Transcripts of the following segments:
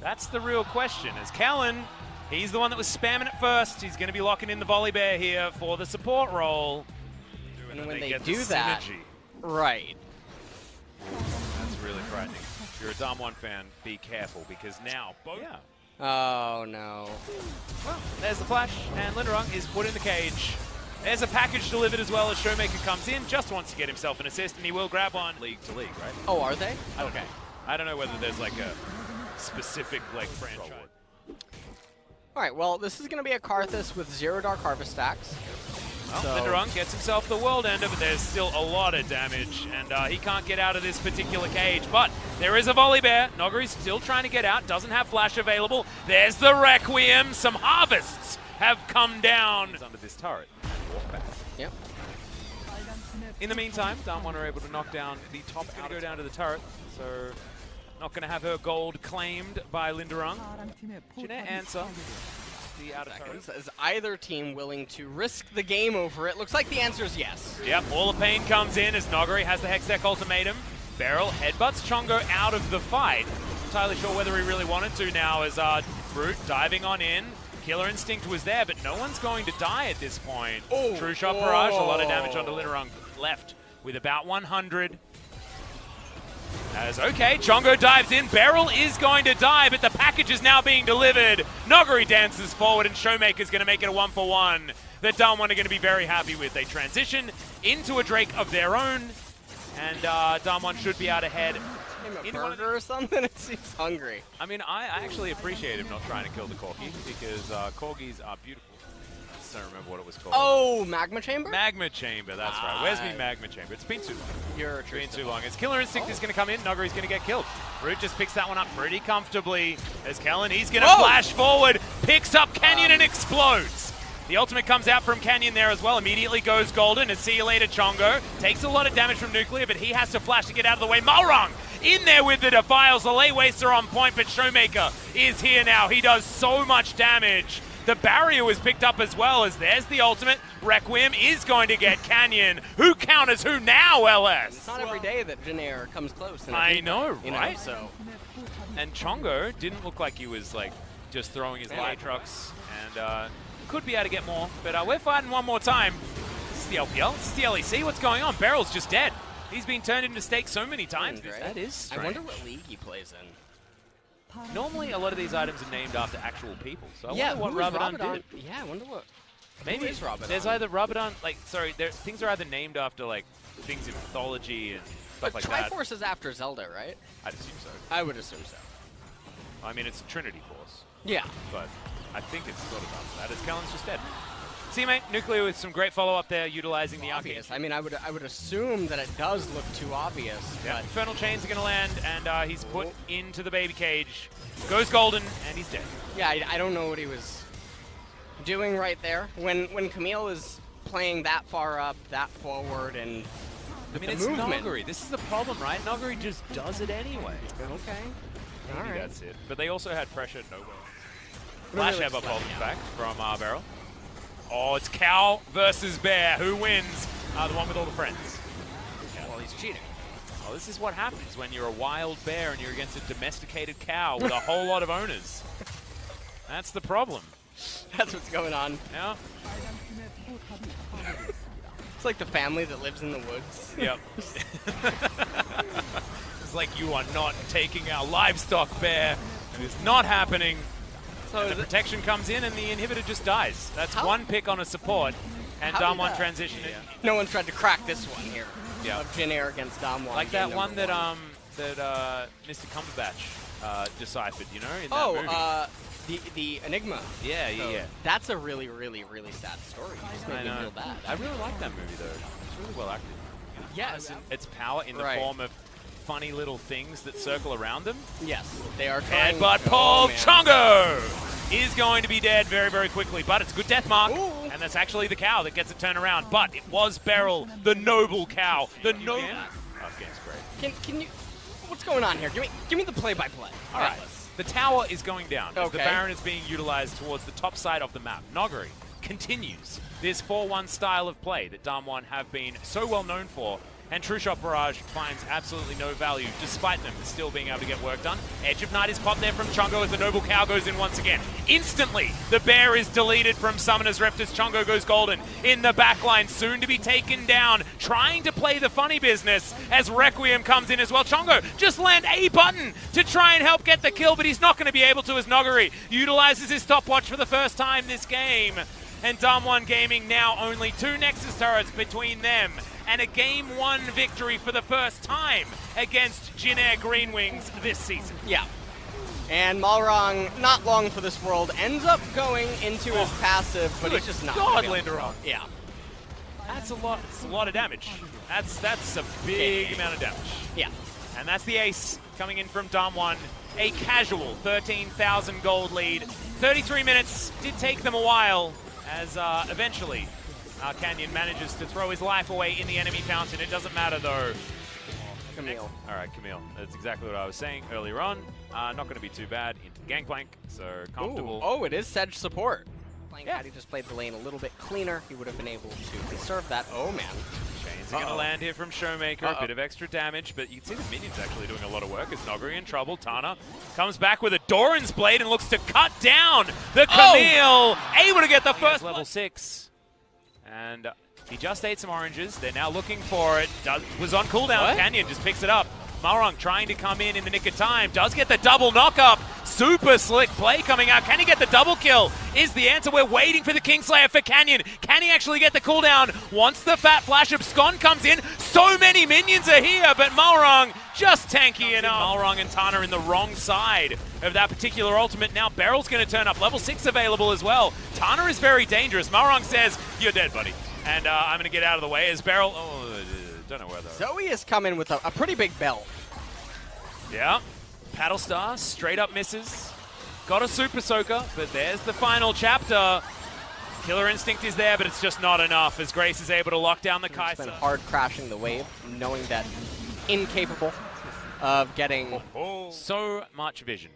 That's the real question. As Kellen, he's the one that was spamming it first. He's going to be locking in the volley bear here for the support role. And when they do that, right. That's really frightening. If you're a Damwon fan, be careful because now both. Yeah. Oh no. Well, there's the flash, and Linderung is put in the cage. There's a package delivered as well as Showmaker comes in, just wants to get himself an assist, and he will grab one. League to league, right? Oh, are they? Okay. I don't know whether there's like a specific like franchise. All right, well, this is going to be a Karthus with 0 Dark Harvest stacks. Well, so Linderung gets himself the world ender, but there's still a lot of damage, and he can't get out of this particular cage. But there is a volley bear. Nogari's still trying to get out, doesn't have flash available. There's the Requiem. Some harvests have come down under this turret and walk back. Yep. In the meantime, Damwon are able to knock down the top. Going to go down to the turret, so not going to have her gold claimed by Linderung. Jeanette answer. The outer turret. Is either team willing to risk the game over it? Looks like the answer is yes. Yep, all the pain comes in as Nogari has the Hextech ultimatum. Beryl headbutts Chongo out of the fight. Not entirely sure whether he really wanted to now as Brute diving on in. Killer Instinct was there, but no one's going to die at this point. Oh, True Shot Barrage, a lot of damage onto Linderung. Left with about 100. As okay, Chongo dives in, Beryl is going to die, but the package is now being delivered. Nogari dances forward and Showmaker's going to make it a 1-for-1 that Damwon are going to be very happy with. They transition into a Drake of their own, and Damwon should be out ahead. A burger or something? It seems hungry. I mean, I actually appreciate him not trying to kill the Corgi because Corgis are beautiful. I don't remember what it was called. Oh, Magma Chamber? Magma Chamber, that's right. Where's me Magma Chamber? It's been too long. It's been too long. As Killer Instinct is going to come in, Nogari's going to get killed. Root just picks that one up pretty comfortably. As Kellen, he's going to flash forward, picks up Canyon and explodes. The ultimate comes out from Canyon there as well. Immediately goes golden and see you later, Chongo. Takes a lot of damage from Nuclear, but he has to flash to get out of the way. Malrung in there with the Defiles. The Lay Waster on point, but Showmaker is here now. He does so much damage. The barrier was picked up as well as there's the ultimate. Requiem is going to get Canyon. Who counters who now, LS? It's not every day that Janair comes close. I know, right? You know, so. And Chongo didn't look like he was like just throwing his light trucks and could be able to get more. But we're fighting one more time. This is the LPL. This is the LEC. What's going on? Beryl's just dead. He's been turned into steak so many times. That is strange. I wonder what league he plays in. Normally, a lot of these items are named after actual people. So I wonder what Rabadon did. Yeah, I wonder what. Maybe is Rabadon? There's either Rabadon, like, sorry, things are either named after, like, things in mythology and stuff like that. Triforce is after Zelda, right? I'd assume so. I would assume so. I mean, it's Trinity Force. Yeah. But I think it's sort of after that, as Kellen's just dead. See, mate, Nuclear with some great follow-up there, utilizing the arcade. I mean, I would assume that it does look too obvious. Yeah. Infernal Chains are going to land, and he's put into the baby cage. Goes golden, and he's dead. Yeah, I don't know what he was doing right there. When Camille is playing that far up, that forward, and I mean, it's Nogari. This is the problem, right? Nogari just does it anyway. Okay. All right. That's it. But they also had pressure nowhere. Flash have up back from Beryl. Oh, it's Cow versus Bear. Who wins? The one with all the friends. Yeah. Well, he's cheating. Oh, this is what happens when you're a wild bear and you're against a domesticated cow with a whole lot of owners. That's the problem. That's what's going on. Yeah. It's like the family that lives in the woods. Yep. It's like, you are not taking our livestock, Bear. It is not happening. So and the protection comes in and the inhibitor just dies. That's one pick on a support. And Damwon transition it. No one's tried to crack this one here. Yeah. Of Janair against Damwon. Like that one that Mr. Cumberbatch deciphered, you know, in that movie. The Enigma. Yeah, so yeah. That's a really, really, really sad story. It just made me feel bad. I really like that movie, though. It's really well acted. Yeah. Its power in the form of funny little things that circle around them. Yes, they are trying. Headbutt pull. Chongo is going to be dead very, very quickly, but it's a good death mark. Ooh. And that's actually the cow that gets it turned around. But it was Beryl, the noble cow. The noble. Oh, game's great. Can you? What's going on here? Give me the play-by-play. All right. The tower is going down as the Baron is being utilized towards the top side of the map. Nogari continues this 4-1 style of play that Damwon have been so well known for and True Shot Barrage finds absolutely no value, despite them still being able to get work done. Edge of Night is popped there from Chongo as the Noble Cow goes in once again. Instantly, the Bear is deleted from Summoner's Rift as Chongo goes golden. In the backline, soon to be taken down, trying to play the funny business as Requiem comes in as well. Chongo just land a button to try and help get the kill, but he's not going to be able to as Noguri utilizes his stopwatch for the first time this game. And Damwon Gaming now only 2 Nexus turrets between them, and a Game 1 victory for the first time against Jin-Air Greenwings this season. Yeah. And Malrang, not long for this world, ends up going into his passive, but he's just not. God, Linderon. Yeah. That's a lot of damage. That's a big amount of damage. Yeah. And that's the ace coming in from Damwon. A casual 13,000 gold lead. 33 minutes, did take them a while, as eventually Canyon manages to throw his life away in the enemy fountain. It doesn't matter though. Camille. All right, Camille. That's exactly what I was saying earlier on. Not going to be too bad into the Gangplank, so comfortable. Ooh. Oh, it is Sedge support. Yeah. Had he just played the lane a little bit cleaner, he would have been able to conserve that. Oh, man. Chains are going to land here from Showmaker. A bit of extra damage, but you can see the minions actually doing a lot of work as Noguri in trouble. Tana comes back with a Doran's Blade and looks to cut down the Camille. Able to get the first level 6. And he just ate some oranges. They're now looking for it. Was on cooldown. What? Canyon just picks it up. Malrang trying to come in the nick of time. Does get the double knock-up. Super slick play coming out. Can he get the double kill? Is the answer. We're waiting for the Kingslayer for Canyon. Can he actually get the cooldown? Once the fat flash of Scon comes in, so many minions are here, but Malrang just tanky enough. Malrang and Tana in the wrong side of that particular ultimate. Now Beryl's going to turn up. Level 6 available as well. Tana is very dangerous. Malrang says, "You're dead, buddy." And I'm going to get out of the way as Beryl... don't know where though. Zoe has come in with a pretty big belt. Yeah. Paddle Star straight up misses. Got a Super Soaker, but there's the final chapter. Killer Instinct is there, but it's just not enough as Grace is able to lock down the Kai'Sa. It's been hard crashing the wave, knowing that incapable of getting... So much vision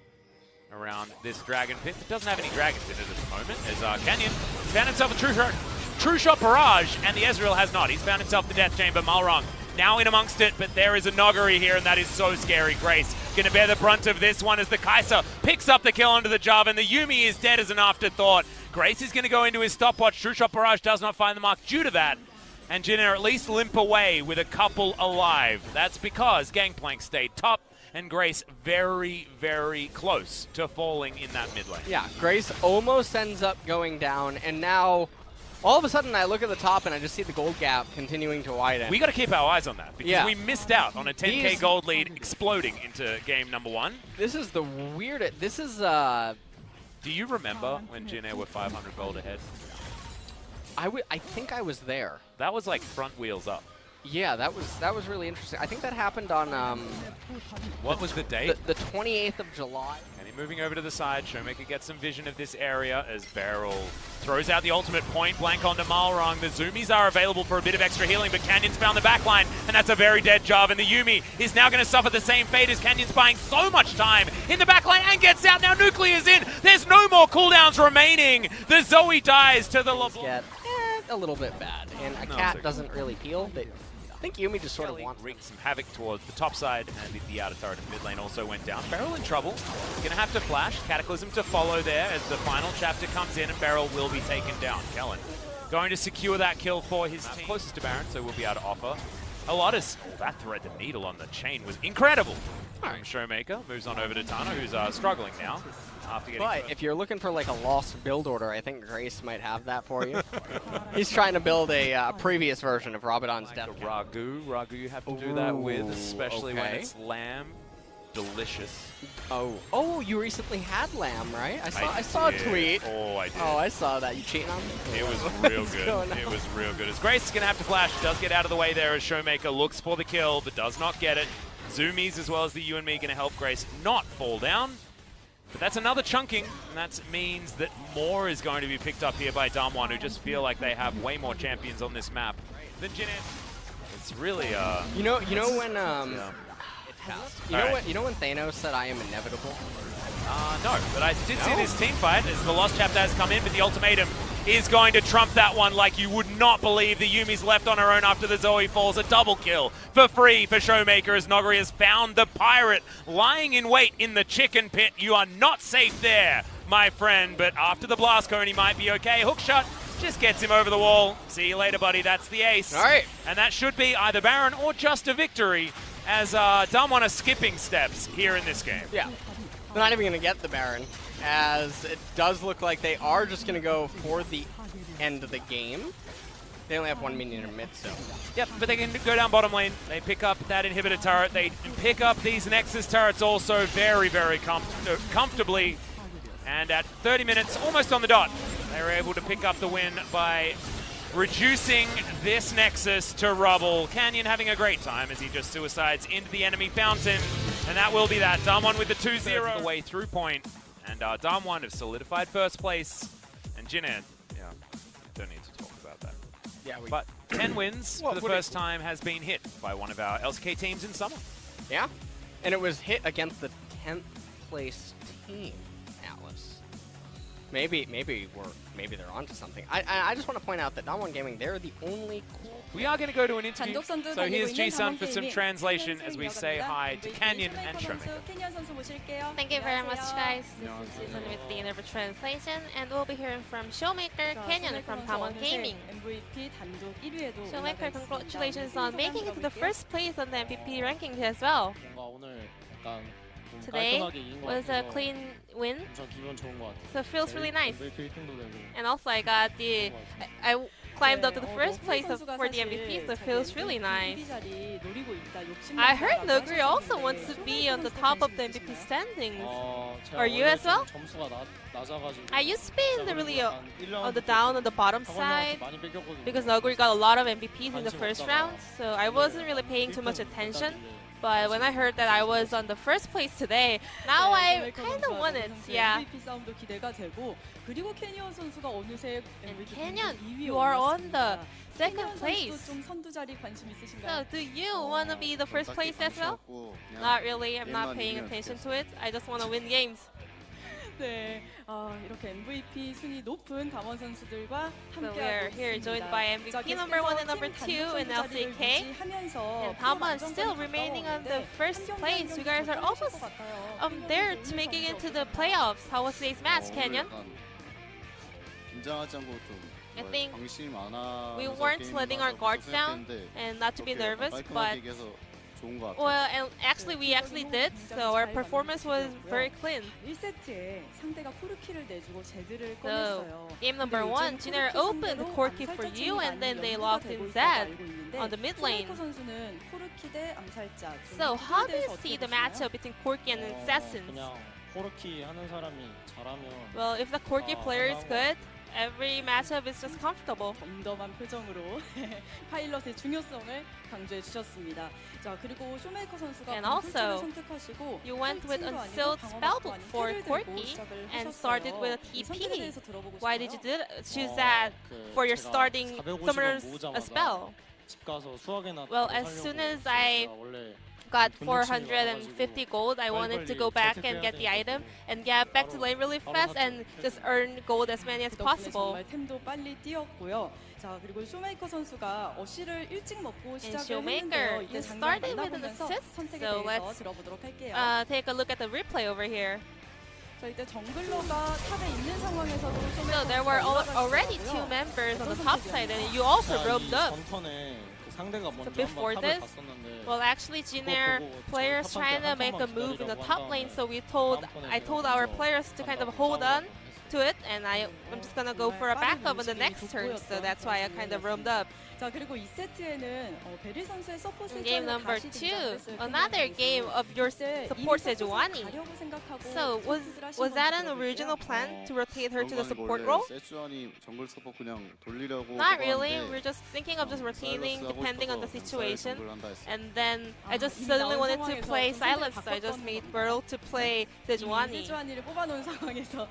around this Dragon Pit. It doesn't have any dragons in it at the moment, as Canyon found himself a True Shot Barrage, and the Ezreal has not. He's found himself the Death Chamber. Malrang now in amongst it, but there is a Noguri here, and that is so scary. Grace going to bear the brunt of this one as the Kai'Sa picks up the kill onto the Java, and the Yuumi is dead as an afterthought. Grace is going to go into his stopwatch. True Shot Barrage does not find the mark due to that, and Jin-Air at least limp away with a couple alive. That's because Gangplank stayed top, and Grace very, very close to falling in that mid lane. Yeah, Grace almost ends up going down, and now... all of a sudden, I look at the top and I just see the gold gap continuing to widen. We got to keep our eyes on that because we missed out on a 10K gold lead exploding into game number 1. This is the weirdest. This is. Do you remember when Jin-Air were 500 gold ahead? I think I was there. That was like front wheels up. Yeah, that was really interesting. I think that happened on. What was the date? The 28th of July. And he moving over to the side. Showmaker gets some vision of this area as Beryl throws out the ultimate point blank onto Malrang. The Zoomies are available for a bit of extra healing, but Canyon's found the backline, and that's a very dead job. And the Yuumi is now going to suffer the same fate as Canyon's buying so much time in the backline and gets out. Now Nuclear's in. There's no more cooldowns remaining. The Zoe dies to the LeBlanc. Get a little bit bad, and a cat doesn't really heal. But I think Yuumi just sort of wants wreaked some havoc towards the top side, and the outer turret in mid lane also went down. Beryl in trouble. Gonna have to flash. Cataclysm to follow there as the final chapter comes in, and Beryl will be taken down. Kellen going to secure that kill for his team. Closest to Baron, so we'll be able to offer a lot of... that thread the needle on the chain was incredible. Showmaker moves on over to Tana, who's struggling now. But if you're looking for like a lost build order, I think Grace might have that for you. He's trying to build a previous version of Rabadon's Death Camp. Ragu you have to do that with, especially when it's lamb. Delicious. Oh, you recently had lamb, right? I saw a tweet. Oh, I did. Oh, I saw that. You cheating on me? It was real good. It was real good. As Grace is going to have to flash, does get out of the way there as Showmaker looks for the kill, but does not get it. Zoomies as well as the you and me going to help Grace not fall down. But that's another chunking, and that means that more is going to be picked up here by Damwon, who just feel like they have way more champions on this map than Jin-Air. It's really You know when You know when Thanos said I am inevitable? No, but I did see this team fight as the Lost Chapter has come in, but the ultimatum is going to trump that one like you would not believe the Yumi's left on her own after the Zoe falls. A double kill for free for Showmaker as Noguri has found the pirate lying in wait in the chicken pit. You are not safe there, my friend, but after the blast cone, he might be okay. Hookshot just gets him over the wall. See you later, buddy. That's the ace. All right. And that should be either Baron or just a victory as Damwon are skipping steps here in this game. Yeah. They're not even going to get the Baron, as it does look like they are just going to go for the end of the game. They only have 1 minion in mid, so. Yep, but they can go down bottom lane. They pick up that inhibitor turret. They pick up these Nexus turrets also very, very comfortably. And at 30 minutes, almost on the dot, they were able to pick up the win by reducing this Nexus to rubble. Canyon having a great time as he just suicides into the enemy fountain. And that will be that. Damwon with the 2-0 the way through point. And Damwon have solidified first place. And Jin'e, yeah, don't need to talk about that. Yeah, But 10 wins for the first time has been hit by one of our LCK teams in summer. Yeah, and it was hit against the 10th place team, Atlas. Maybe they're onto something. I just want to point out that Damwon Gaming, they're the only cool. We are going to go to an interview. So here's Ji-sun for some translation as we say hi to Canyon and Showmaker. Thank you very much, guys. This is Ji-sun with the Interview Translation, and we'll be hearing from Showmaker, Canyon from Damwon Gaming. Showmaker, congratulations on making it to the first place on the MVP rankings as well. Today was a clean win, so it feels really nice. And also I got I climbed up to the first place for the MVP, so it feels really nice. I heard Noguri also wants to be on the top of the MVP standings. Are you as well? I used to be in the really on the bottom side because Noguri got a lot of MVPs in the first round, so I wasn't really paying too much attention. But when I heard that I was on the first place today, now I kind of want it, yeah. And Canyon, you are on the second place. So do you want to be the first place as well? Not really, I'm not paying attention to it. I just want to win games. 네, 이렇게 MVP 순위 높은 담원 선수들과 So we are here joined by MVP number 1 and number 2 in LCK. And Damwon still remaining on the first place. You guys are almost there to making it to the playoffs. How was today's match, Canyon? I think we weren't letting our guards down and not to be nervous, but well, and actually we actually did, so our performance was very clean. So, game number 1, Jin'e opened Corki for you, and then they locked in Zed on the mid lane. So, how do you see the matchup between Corki and Assassins? Well, if the Corki player is good, every matchup is just comfortable. 덤덤한 표정으로 파일럿의 중요성을 강조해 주셨습니다. 자, 그리고 쇼메이커 선수가 And also, 선택하시고 you went with Unsealed Spellbook for Corki and started with a TP. Why did you choose that for your starting summoner's spell? Well, as soon as I got 450 gold, I wanted to go back and get the item and get back to lane really fast and just earn gold as many as possible. 템도 빨리 뛰었고요. 자, 그리고 쇼메이커 선수가 어시를 일찍 먹고 시작을 Showmaker 했는데요. 이제 just started with an 장면을 assist, 선택에 so 대해서 let's 들어보도록 할게요. take a look at the replay over here. 자, 이때 정글러가 탑에 있는 상황에서도 So there were already 2 members on the top side and you also roamed up. So before this, well, actually, Jin'e players trying to make a move in the top lane, so I told our players to kind of hold on to it, and I'm just gonna go for a backup on the next turn, so that's why I kind of roamed up. 자, 그리고 이 세트에는 베리 선수의 서포트 In game number 2, another game of your support Sejuani. So was that an original plan to rotate her to the support role? Not really. We're just thinking of just rotating depending on the situation. And then I just suddenly wanted to play Silence, so I just made Burl to play Sejuani. 세주아니를 뽑아놓은 상황에서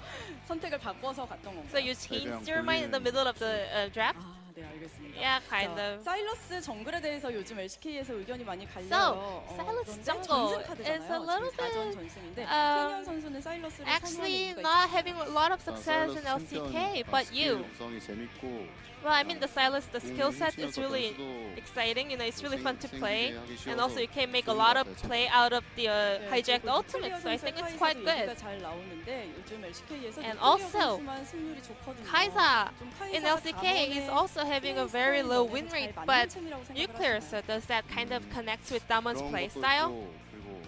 선택을 바꿔서 갔던 건가요? So you changed your mind in the middle of the draft? 네, 알겠습니다. 해보겠습니다. Yeah, kind of. 사일러스 정글에 대해서 요즘 LCK에서 의견이 많이 So, 갈려요. Silas 그런데 jungle 전승 카드잖아요. is a little 지금 4전 bit, 전승인데 케니언 선수는 사일러스를 actually 선호하는 이유가 not 있을까요? having a lot of success in LCK, but you. 구성이 재밌고 Well, I mean the Silas, the skill set is really exciting. You know, it's really fun to play, and also you can make a lot of play out of the hijacked ultimate. So I think it's quite good. 잘 나오는데 요즘 LCK에서 And also, 승률이 좋거든요. Kaiza 좀 in 카이사가 LCK is 담원의 also having a very low win rate, 잘 but 맞는 챔이라고 생각을 nuclear. So 하시나요? does that kind of connect with Damwon's 그런 play 것도 style? 있고, 그리고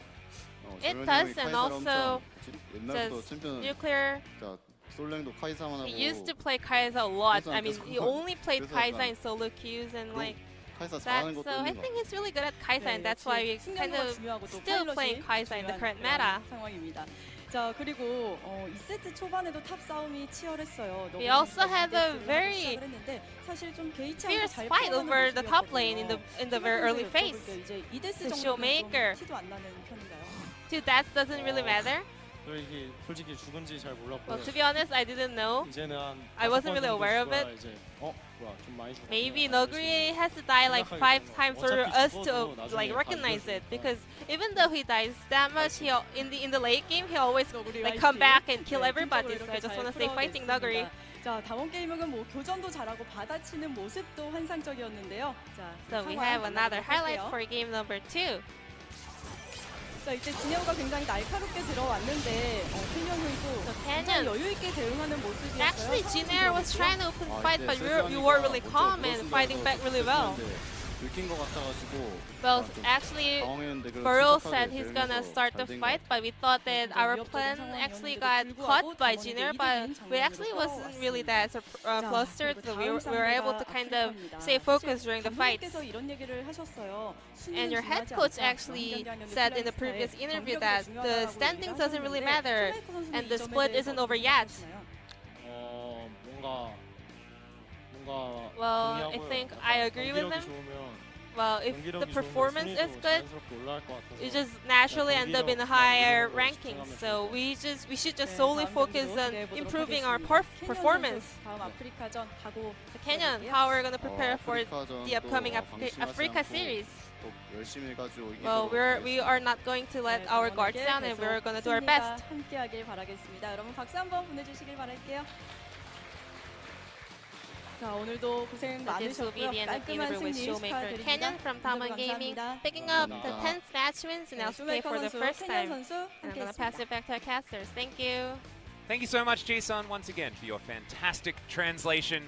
It 저런 does, 형이 and 카이사를 also 옛날부터 does 챔피언 nuclear. 자, 솔랭도 카이사만 하고 He used to play Kaiza a lot. I mean, 그래서 he only played 그래서 Kaiza 약간 in solo queues and like 카이사 that. 잘하는 것도 So I 있는 것 think 같아요. he's really good at Kaiza, 네, and that's why we 역시 kind 승량도가 of 중요하고 또 still 파일럿이 playing Kaiza in the 중요한 current 그런 meta. 상황입니다. 자 그리고 2세트 초반에도 탑 싸움이 치열했어요. We also had a very 사실 좀 개의치 않게 fierce 잘 fight 풀어가는 over the top lane 모습이었거든요. in the very early 여쭤볼게요. phase. 이제 2대스 The 정도는 Showmaker. 좀 티도 안 나는 편인가요? Dude, that doesn't really matter. 저 이게 솔직히 죽은지 잘 몰랐고 Well, to be honest, I didn't know. 이제는 한 I wasn't 5번 really 정도 aware of 죽어야 it. 이제 뭐야 좀 많이 죽었구나. Maybe Noguri has to die like 5 times for us to like recognize it, because even though he dies that much, he in the late game he always like come back and kill everybody. So I just want to say fighting Noguri. 자, 다원 게이밍은 뭐 교전도 잘하고 받아치는 모습도 환상적이었는데요. 자, So we have another highlight for game number 2. 자, 이제 진에오가 굉장히 날카롭게 들어왔는데 캐니언 선수 So 굉장히 Canyon, 여유 있게 대응하는 모습이었어요. actually Jinair was trying to open 아, fight, 이제 but 세스하니까 you were really 먼저 calm and 물어준다고 fighting back really well. 했는데 들킨 것 같아가지고 Well, 좀 actually, 당황했는데 그래도 Burrow 침착하게 said he's gonna 대응해서 start the 잘된 것 fight, 같아요. but we thought that our plan actually got caught by Jinair, but we actually wasn't really that flustered, so we were able to kind of stay focused during the fight. 감독님께서 이런 얘기를 하셨어요. And your head coach actually said in the previous interview that the standings doesn't really matter, and the split isn't over yet. 뭔가 Well, I 동의하고요. think 약간 I agree with 경기력이 him. 좋으면 Well, if 경기력이 the 좋으면 performance is 순위도 good, 자연스럽게 올라갈 것 같아서 you just naturally end up in higher 경기력을 rankings. 집중하면 So 좋을 we should just solely focus on improving our performance. 다음 아프리카전 가고 So Kenyon, how are we gonna prepare for the upcoming 방심하지 Africa 않고 series? 또 열심히 해가지고 Well, 이기도록 we are not going to let our guards down, and we're gonna do our best. 함께하길 바라겠습니다. 여러분 박수 한번 보내주시길 바랄게요. 자 오늘도 고생 So this will be 많으셨고요. the end of the 깔끔한 interview with 승리 Showmaker 축하드립니다. Kenyon from Damwon Gaming, 감사합니다. picking up the 10th match wins in LCK 쇼메이커 for the 선수, first 캐니언 time. 선수 And I'm gonna pass 함께했습니다. it back to our casters. Thank you. Thank you so much, Jason, once again for your fantastic translation.